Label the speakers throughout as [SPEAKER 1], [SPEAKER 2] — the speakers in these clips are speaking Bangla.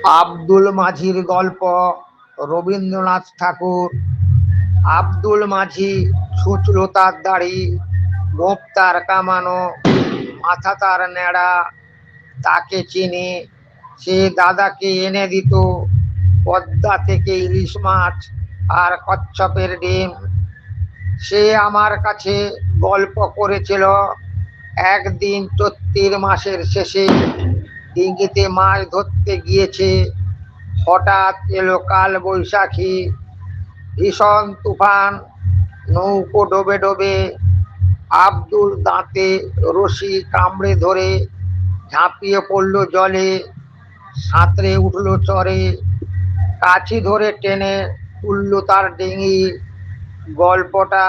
[SPEAKER 1] আব্দুল মাঝির গল্প। রবীন্দ্রনাথ ঠাকুর। আব্দুল মাঝি, ছুঁচলো তার দাড়ি, গোঁফ তার কামানো, মাথা তার ন্যাড়া। তাকে চিনি। সে দাদাকে এনে দিত পদ্মা থেকে ইলিশ মাছ আর কচ্ছপের ডিম। সে আমার কাছে গল্প করেছিল একদিন চৈত্র মাসের শেষে ডিঙিতে মাছ ধরতে গিয়েছে। হঠাৎ এলো কাল বৈশাখী, ভীষণ তুফান, নৌকো ডোবে ডোবে। আব্দুল দাঁতে রশি কামড়ে ধরে ঝাঁপিয়ে পড়ল জলে, সাঁতরে উঠল চরে, কাছি ধরে টেনে তুলল তার ডিঙি। গল্পটা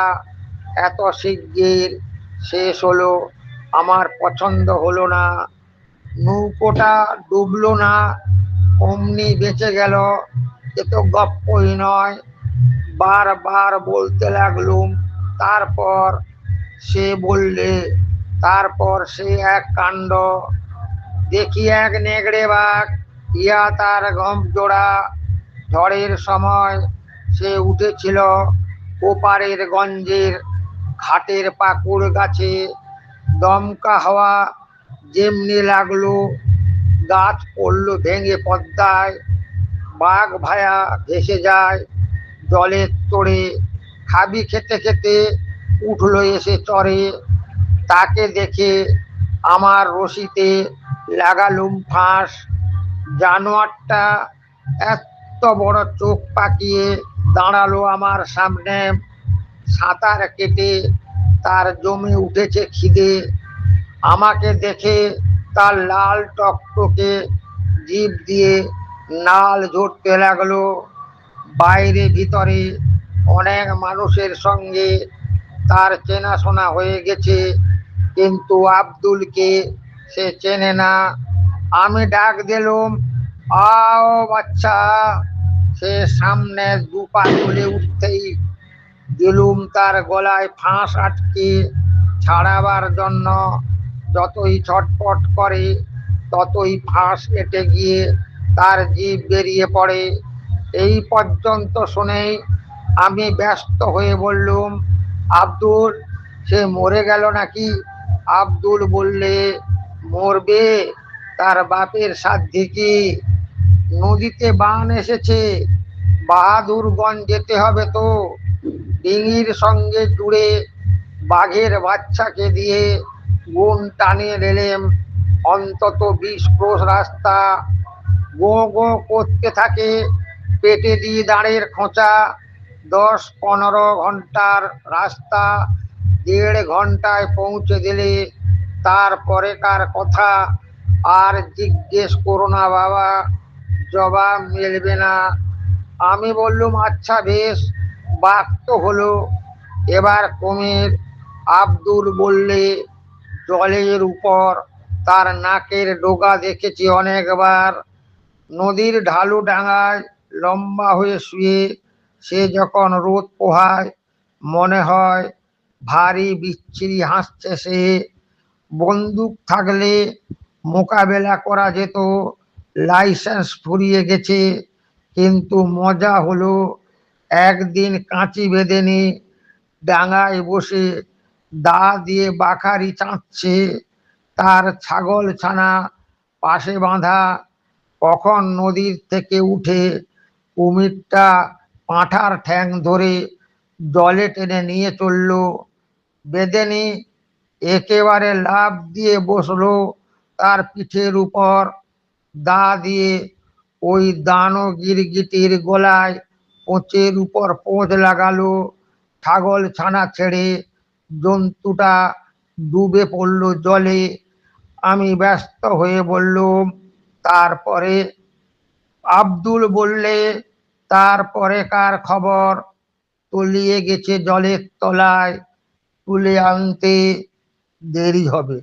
[SPEAKER 1] এত শিগগির শেষ হলো, আমার পছন্দ হলো না। নৌকোটা ডুবলো না, অমনি বেঁচে গেল। এ তো গপ্পই নয়। বারবার বলতে লাগলুম। তারপর সে বললে, তারপর সে এক কাণ্ড। দেখি এক নেগড়ে বাঘ, ইয়া তার গম জোড়া। ঝড়ের সময় সে উঠেছিল ওপারের গঞ্জের ঘাটের পাকুড় গাছে। দমকা হাওয়া যেমনি লাগলো, গাছ পড়ল ভেঙে পদ্মায়। বাঘ ভায়া ভেসে যায় জলের তোড়ে। খাবি খেতে খেতে উঠল এসে চরে। তাকে দেখে আমার রশিতে লাগালুম ফাঁস। জানোয়ারটা এত বড় চোখ পাকিয়ে দাঁড়ালো আমার সামনে। সাঁতার কেটে তার জমে উঠেছে খিদে। আমাকে দেখে তার লাল টকটকে জিভ দিয়ে নাল ঝরতে লাগলো। বাইরে ভিতরে অনেক মানুষের সঙ্গে তার চেনাশোনা হয়ে গেছে, কিন্তু আব্দুলকে সে চেনে না। আমি ডাক দিলুম, আও বাচ্চা। সে সামনে দুপা তুলে উঠতেই দিলুম তার গলায় ফাঁস আটকে। ছাড়াবার জন্য যতই ছটপট করে ততই ফাঁস কেটে গিয়ে তার জিভ বেরিয়ে পড়ে। এই পর্যন্ত শুনেই আমি ব্যস্ত হয়ে বললুম, আব্দুল, সে মরে গেল নাকি? আব্দুল বললে, মরবে, তার বাপের সাধ্যি কি? নদীতে বান এসেছে, বাহাদুরগঞ্জ যেতে হবে তো। ডিঙির সঙ্গে জুড়ে বাঘের বাচ্চাকে দিয়ে গুণ টানিয়ে নিলেম অন্তত 20 ক্রোশ রাস্তা। গো গো করতে থাকে পেটে দিয়ে দাঁড়ের খোঁচা। 10-15 ঘন্টার রাস্তা 1.5 ঘন্টায় পৌঁছে দিলে তারপরেকার কথা আর জিজ্ঞেস করো না বাবা, জবাব মিলবে না। আমি বললুম, আচ্ছা বেশ, বাঘ তো হলো, এবার কুমির। আব্দুল বললে, জলের উপর তার নাকের ডোগা দেখেছি অনেকবার। নদীর ঢালু ডাঙায় লম্বা হয়ে শুয়ে সে যখন রোদ পোহায়, মনে হয় ভারী বিচ্ছিরি হাসছে সে। বন্দুক থাকলে মোকাবেলা করা যেত, লাইসেন্স ফুরিয়ে গেছে। কিন্তু মজা হলো, একদিন কাঁচি বেঁধেনি, ডাঙায় বসে দা দিয়ে বাখারি চাঁদছে। তার ছাগল ছানা পাশে বাঁধা। কখন নদীর থেকে উঠে কুমিরটা পাঁঠার ঠ্যাং ধরে জলে টেনে নিয়ে চলল। বেদেনি একেবারে লাফ দিয়ে বসলো তার পিঠের উপর। দা দিয়ে ওই দানো গিরগিটির গলায় পোঁচের উপর পোঁচ লাগালো। ছাগল ছানা ছেড়ে জন্তুটা ডুবে পড়ল জলে। আমি ব্যস্ত হয়ে বললুম, তারপরে? আব্দুল বললে, তারপরেকার খবর তলিয়ে গেছে জলের তলায়, তুলে আনতে দেরি হবে।